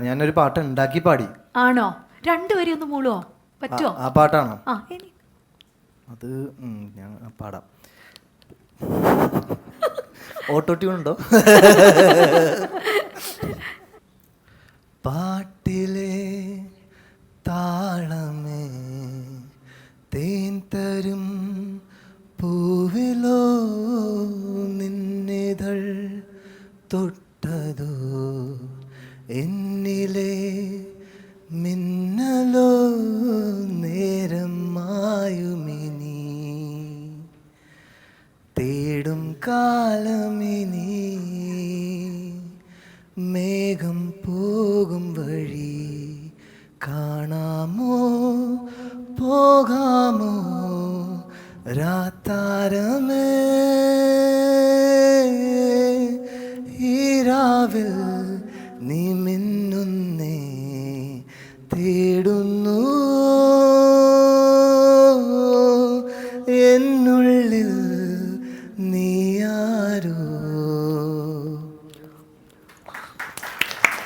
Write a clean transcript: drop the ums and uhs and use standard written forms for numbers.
ഞാനൊരു പാട്ട് ഉണ്ടാക്കി പാടി. ആണോ? രണ്ടുപേരും ഒന്ന് മൂളുവോ? പറ്റുമോ? ആ പാട്ടാണോ? അത് ഞാൻ പാടാം. ഓട്ടോ ട്യൂൺ ഉണ്ടോ? പാട്ടിലെ താളമേ തേൻ തരും പൂവിലോ നിന്നിതൾ തൊട്ടതോ എന്നിലെ മിന്നലോ നേരം മായുമിനി തേടും കാലമിനി മേഘം പോകും വഴി കാണാമോ പോകാമോ രാത്താരമേ ഈരാവിൽ നീ മിന്നുന്നേ തേടുന്നു എന്നുള്ളിൽ നീ ആരോ